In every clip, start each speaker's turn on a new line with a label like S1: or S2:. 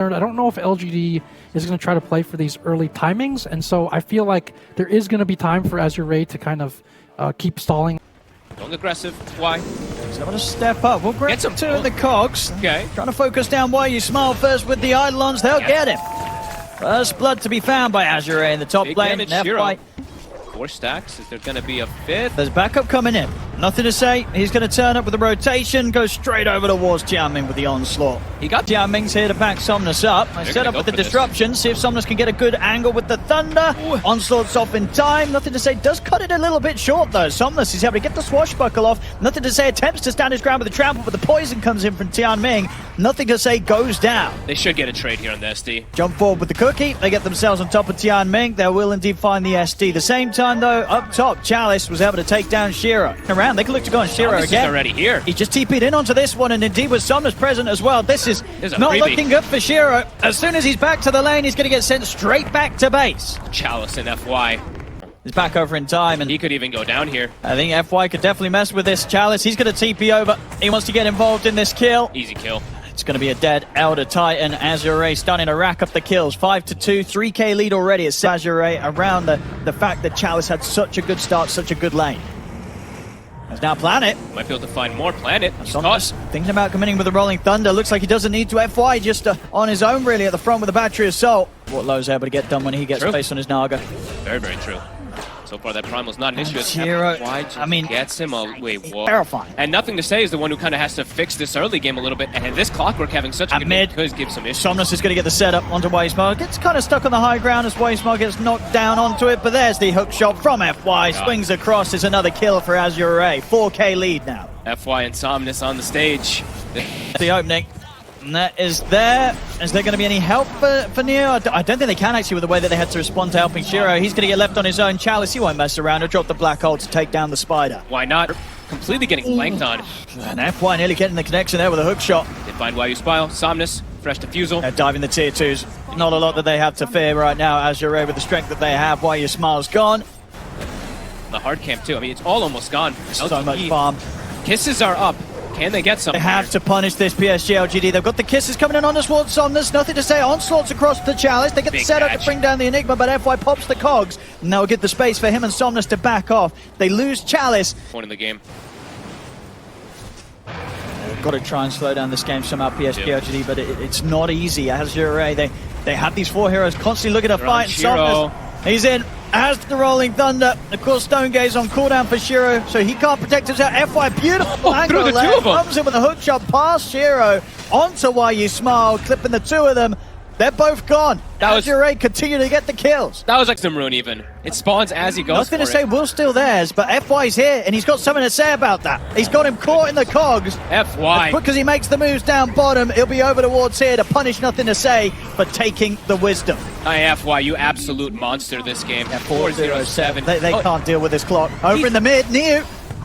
S1: I don't know if LGD is going to try to play for these early timings, and so I feel like there is going to be time for Azure to kind of keep stalling.
S2: Going aggressive. Why?
S3: He's going to step up. We'll grab some two of the cogs.
S2: Okay.
S3: Trying to focus down Why You Smile first with the Eidolons. They'll get him. First blood to be found by Azure in the top
S2: Big
S3: lane.
S2: damage, Shiro. 4 stacks. Is there going to be a 5th?
S3: There's backup coming in. Nothing to say. He's going to turn up with a rotation, go straight over towards Tianming with the onslaught.
S2: He got
S3: Tianming's here to back Somnus up. I set up with the disruption, see if Somnus can get a good angle with the thunder.
S2: Ooh.
S3: Onslaught's off in time. Nothing to say. Does cut it a little bit short though. Somnus is able to get the swashbuckle off. Nothing to say. Attempts to stand his ground with the trample, but the poison comes in from Tianming. Nothing to say. Goes down.
S2: They should get a trade here on the SD.
S3: Jump forward with the cookie. They get themselves on top of Tianming. They will indeed find the SD. The same time though, up top, Chalice was able to take down Shiro. Around, they can look to go on Shiro again.
S2: Already here.
S3: He just TP'd in onto this one, and indeed with Somnus present as well. This is not looking good for Shiro. As soon as he's back to the lane, he's going to get sent straight back to base.
S2: Chalice and FY.
S3: He's back over in time, and
S2: He could even go down here.
S3: I think FY could definitely mess with this Chalice. He's going to TP over. He wants to get involved in this kill.
S2: Easy kill.
S3: It's going to be a dead Elder Titan. Azure starting to rack up the kills. 5-2, 3k lead already. It's Azure around the fact that Chalice had such a good start, such a good lane. There's now Planet.
S2: Might be able to find more Planet. He's
S3: Somnus thinking about committing with the Rolling Thunder. Looks like he doesn't need to. FY just on his own really at the front with the Battery Assault. What Lowe's able to get done when he gets space on his Naga.
S2: Very, very true. So far, that Primal's not an issue.
S3: Shiro,
S2: I mean, gets him. Oh, wait, what?
S3: Terrifying.
S2: And Nothing to Say is the one who kind of has to fix this early game a little bit. And this Clockwork having such a good
S3: mid
S2: could give some issues.
S3: Somnus is going to get the setup onto Waysmar. Gets kind of stuck on the high ground as Waysmar gets knocked down onto it. But there's the hook shot from FY. Swings across. Is another kill for Azure. 4k lead now.
S2: FY and Somnus on the stage.
S3: The opening. And that is there. Is there going to be any help for Neo? I don't think they can actually with the way that they had to respond to helping Shiro. He's going to get left on his own. Chalice, he won't mess around. He'll drop the black hole to take down the spider.
S2: Why not? Completely getting flanked on.
S3: And FY nearly getting the connection there with a hook shot.
S2: They find Why You Smile. Somnus, fresh defusal.
S3: They're diving the tier 2s. Not a lot that they have to fear right now. Azure with the strength that they have. Why Your Smile's gone.
S2: The hard camp too. I mean, it's all almost gone.
S3: So much farm.
S2: Kisses are up. Can they get some?
S3: They have to punish this PSG.LGD. They've got the kisses coming in on the towards Somnus. Nothing to say. Onslaught's across the Chalice. They get the setup to bring down the Enigma, but FY pops the cogs. And they'll get the space for him and Somnus to back off. They lose Chalice.
S2: Point in the game.
S3: They've got to try and slow down this game somehow, PSG.LGD, but it's not easy. Azure, they have these 4 heroes constantly looking to fight. Somnus, he's in. Has the Rolling Thunder. Of course, Stonegaze on cooldown for Shiro, so he can't protect himself. FY, beautiful angle there. Comes in with a hook shot past Shiro onto Why You Smile, clipping the 2 of them. They're both gone. Azure continue to get the kills.
S2: That was like some rune even. It spawns as he goes.
S3: Nothing to say, Will's still theirs, but FY's here, and he's got something to say about that. He's got him caught in the cogs.
S2: FY.
S3: Because he makes the moves down bottom, he'll be over towards here to punish Nothing to Say for taking the wisdom.
S2: FY, you absolute monster this game. 4-0-7.
S3: They can't deal with this clock. Over in the mid, Neo,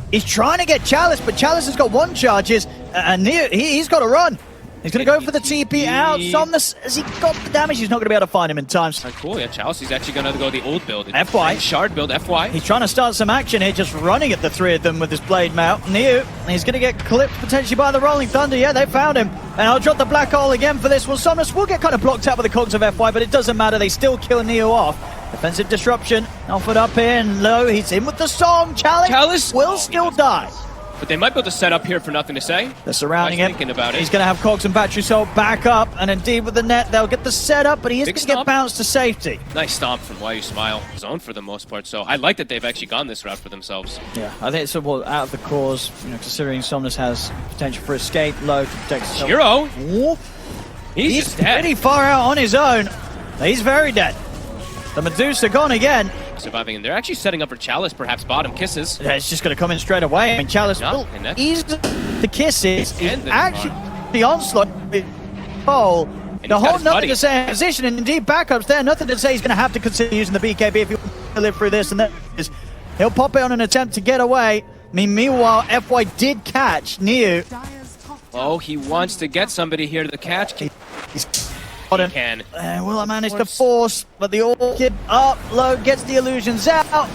S3: he's trying to get Chalice, but Chalice has got 1 charges, and Neo, he's got to run. He's going to go for the TP out. Somnus, has he got the damage? He's not going to be able to find him in time.
S2: Cool, yeah, Chalice, he's actually going to go the old build.
S3: FY.
S2: Shard build, FY.
S3: He's trying to start some action here, just running at the 3 of them with his blade mount. Neo, he's going to get clipped potentially by the Rolling Thunder. Yeah, they found him. And I'll drop the black hole again for this one. Somnus will get kind of blocked out with the cogs of FY, but it doesn't matter. They still kill Neo off. Defensive disruption. Offered up in low. He's in with the song. Chalice will still die.
S2: But they might be able to set up here for Nothing to Say.
S3: They're surrounding him.
S2: Thinking about it.
S3: He's going to have cogs and Battery Assault back up, and indeed with the net, they'll get the setup, but he is going to get bounced to safety.
S2: Nice stomp from Why You Smile. Zone for the most part, so I like that they've actually gone this route for themselves.
S3: Yeah, I think it's out of the cause, considering Somnus has potential for escape, low to protect himself.
S2: Shiro!
S3: He's pretty far out on his own. He's very dead. The Medusa gone again.
S2: Surviving, and they're actually setting up for Chalice, perhaps bottom kisses.
S3: Yeah, it's just going to come in straight away. I mean, Chalice will ease the kisses. Actually, the onslaught. The whole Nothing to Say position, and indeed backups there. Nothing to Say he's going to have to consider using the BKB if he wants to live through this, and that is he'll pop it on an attempt to get away. I mean, meanwhile, FY did catch Neo.
S2: Oh, he wants to get somebody here to the catch.
S3: He's got him. Will I manage to force, but the Orchid up low gets the illusions out,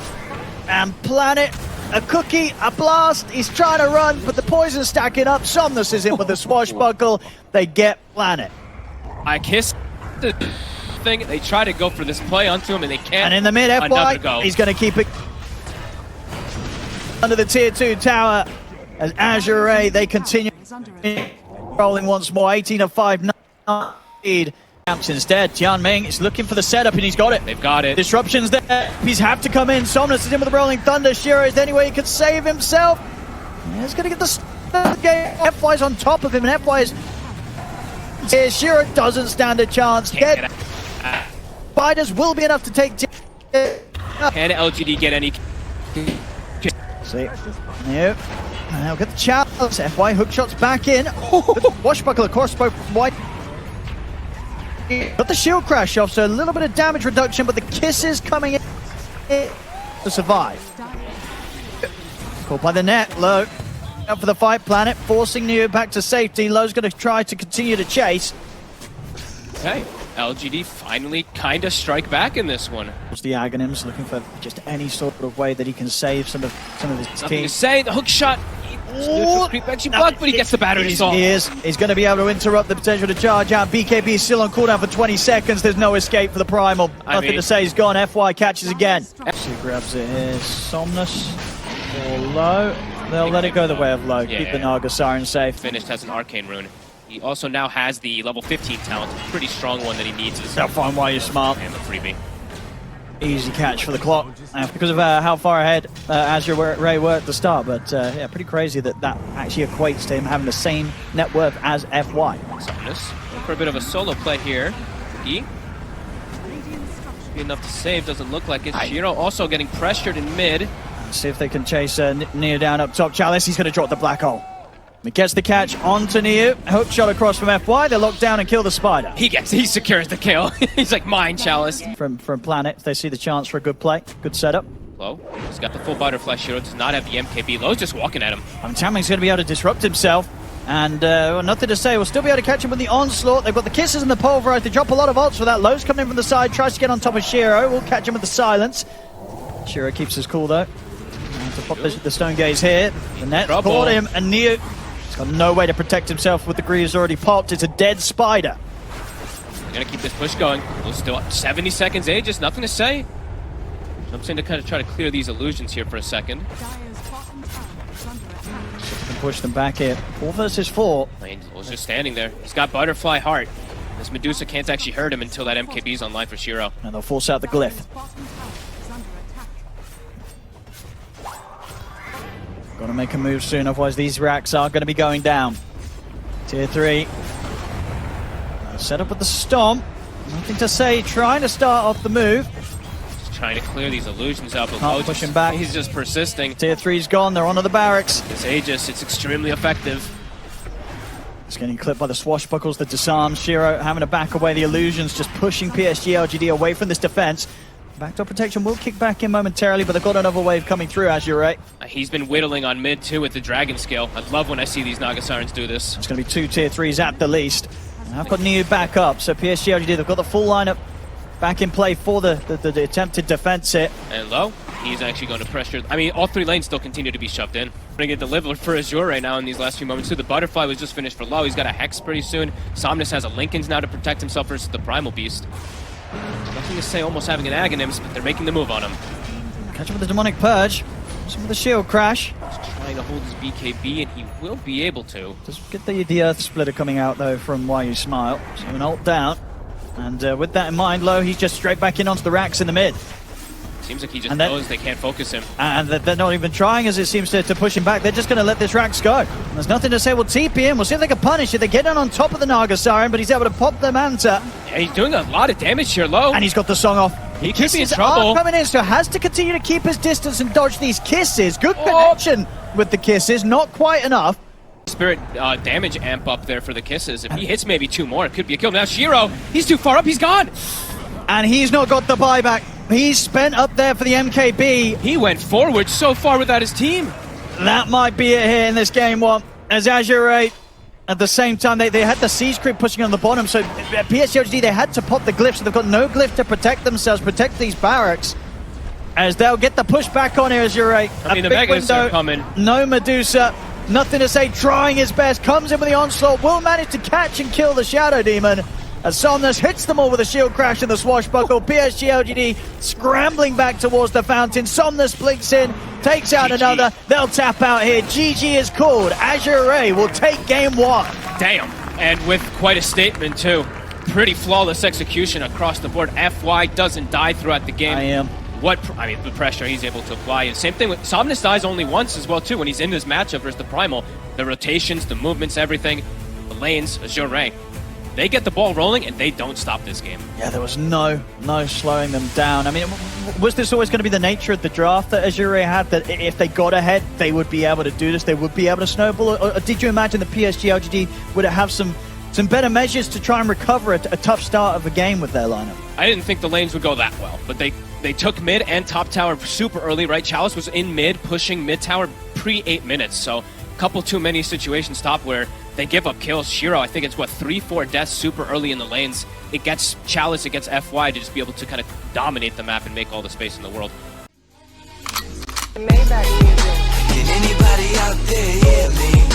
S3: and Planet, a cookie, a blast. He's trying to run, but the poison's stacking up. Somnus is in with the swashbuckle. They get Planet.
S2: I kissed the thing. They try to go for this play onto him and they can't.
S3: And in the mid, FY, he's going to keep it under the tier 2 tower as Azure, they continue rolling once more. 18-5 lead. Instead, Tianming is looking for the setup and he's got it.
S2: They've got it. Disruption's
S3: there. He's have to come in. Somnus is in with the Rolling Thunder. Shiro is the only way he can save himself. He's going to get the game. FY's on top of him and FY is here. Shiro doesn't stand a chance. Dead. Spiders will be enough to take.
S2: Can LGD get any?
S3: See. Yep. And they'll get the chance. FY hook shots back in. Washbuckle across both white. Got the shield crash off, so a little bit of damage reduction, but the kisses coming in to survive. Caught by the net. Low up for the fight planet, forcing Neo back to safety. Low's going to try to continue to chase.
S2: Okay, LGD finally kind of strike back in this one.
S3: The Aghanims looking for just any sort of way that he can save some of his
S2: Nothing
S3: team.
S2: to say. The hook shot. Creep actually blocked, but he gets the battery off.
S3: He's going to be able to interrupt the potential to charge out. BKB is still on cooldown for 20 seconds. There's no escape for the Primal. Nothing to say. He's gone. FY catches again. She grabs it here. Somnus or Low. They'll let it go the way of Low. Keep the Naga Siren safe.
S2: Finished has an Arcane Rune. He also now has the level 15 talent. A pretty strong one that he needs.
S3: They'll find why you're smart.
S2: And the freebie.
S3: Easy catch for the clock because of how far ahead Azure Ray were at the start, but yeah, pretty crazy that actually equates to him having the same net worth as FY.
S2: Somnus for a bit of a solo play here. Be enough to save, doesn't look like it. Shiro also getting pressured in mid.
S3: Let's see if they can chase Neo down up top. Chalice, he's going to drop the black hole. He gets the catch onto Neo. Hook shot across from FY. They lock down and kill the spider.
S2: He secures the kill. He's like, mine, Chalice.
S3: From Planet, if they see the chance for a good play, good setup.
S2: Low, he's got the full butterfly. Shiro does not have the MKB. Low's just walking at him.
S3: Tamming's going to be able to disrupt himself. And nothing to say. We'll still be able to catch him with the onslaught. They've got the kisses and the pulverize. They drop a lot of ults for that. Low's coming in from the side. Tries to get on top of Shiro. We'll catch him with the silence. Shiro keeps his cool though. And to pop the stone gaze here. The net caught him. And Neo... he's got no way to protect himself with the greaves already popped. It's a dead spider.
S2: We're gonna keep this push going. We're still 70 seconds, Aegis, nothing to say. I'm saying to kind of try to clear these illusions here for a second.
S3: Can push them back here. 4 versus 4.
S2: Angel's just standing there. He's got butterfly heart. This Medusa can't actually hurt him until that MKB's online for Shiro.
S3: And they'll force out the glyph. Gotta make a move soon, otherwise these racks are gonna be going down. Tier 3. Set up with the stomp. Nothing to say, trying to start off the move.
S2: Just trying to clear these illusions out, but
S3: Can't push him back.
S2: He's just persisting.
S3: Tier 3's gone, they're onto the barracks.
S2: This Aegis, it's extremely effective.
S3: It's getting clipped by the swashbuckles, the disarms. Shiro having to back away the illusions, just pushing PSG.LGD away from this defense. Backdoor protection will kick back in momentarily, but they've got another wave coming through, Azure.
S2: He's been whittling on mid too with the dragon scale. I love when I see these Naga Sirens do this.
S3: It's going to be 2 tier 3s at the least. And I've got Neo back up, so PSG.LGD, they've got the full lineup back in play for the attempted defense hit.
S2: And Low, he's actually going to pressure. I mean, all 3 lanes still continue to be shoved in. Going to get delivered for Azure right now in these last few moments too. The butterfly was just finished for Low. He's got a Hex pretty soon. Somnus has a Lincoln's now to protect himself versus the Primal Beast. Nothing to say, almost having an Aghanims, but they're making the move on him.
S3: Catch him with the Demonic Purge. Some of the shield crash.
S2: He's trying to hold his BKB, and he will be able to.
S3: Just get the Earth Splitter coming out, though, from Why You Smile. So an ult down. And with that in mind, Low, he's just straight back in onto the racks in the mid.
S2: Seems like he just knows they can't focus him.
S3: And they're not even trying, as it seems, to push him back. They're just going to let this racks go. And there's nothing to say. We'll TP him. We'll see if they can punish it. They get on top of the Naga Siren, but he's able to pop the Manta.
S2: Yeah, he's doing a lot of damage here, Low.
S3: And he's got the song off.
S2: He could be in trouble.
S3: Coming in, so has to continue to keep his distance and dodge these kisses. Good connection with the kisses. Not quite enough.
S2: Spirit damage amp up there for the kisses. If he hits maybe 2 more, it could be a kill. Now Shiro, he's too far up. He's gone.
S3: And he's not got the buyback. He's spent up there for the MKB.
S2: He went forward so far without his team.
S3: That might be it here in this game one. As Azure, at the same time, they had the siege creep pushing on the bottom, so PSG.LGD, they had to pop the glyph, so they've got no glyph to protect themselves, protect these barracks. As they'll get the push back on here, Azure.
S2: I mean, the Vegas are coming.
S3: No Medusa. Nothing to say, trying his best. Comes in with the onslaught, will manage to catch and kill the Shadow Demon. as Somnus hits them all with a shield crash and the swashbuckle. PSG.LGD scrambling back towards the fountain. Somnus blinks in, takes out another. They'll tap out here. GG is called. Azure will take game 1.
S2: Damn, and with quite a statement too. Pretty flawless execution across the board. FY doesn't die throughout the game. I mean, the pressure he's able to apply. And same thing with Somnus dies only once as well too when he's in this matchup versus the Primal. The rotations, the movements, everything. The lanes, Azure, they get the ball rolling and they don't stop this game.
S3: Yeah, there was no slowing them down. I mean, was this always going to be the nature of the draft that Azure had, that if they got ahead, they would be able to do this, they would be able to snowball? Or did you imagine the PSG.LGD would have some better measures to try and recover a tough start of a game with their lineup?
S2: I didn't think the lanes would go that well, but they took mid and top tower super early, right? Chalice was in mid, pushing mid tower pre-8 minutes, so a couple too many situations top where they give up kills. Shiro, I think it's 3-4 deaths super early in the lanes. It gets Chalice, it gets FY to just be able to kind of dominate the map and make all the space in the world.
S4: Can anybody out there hear me?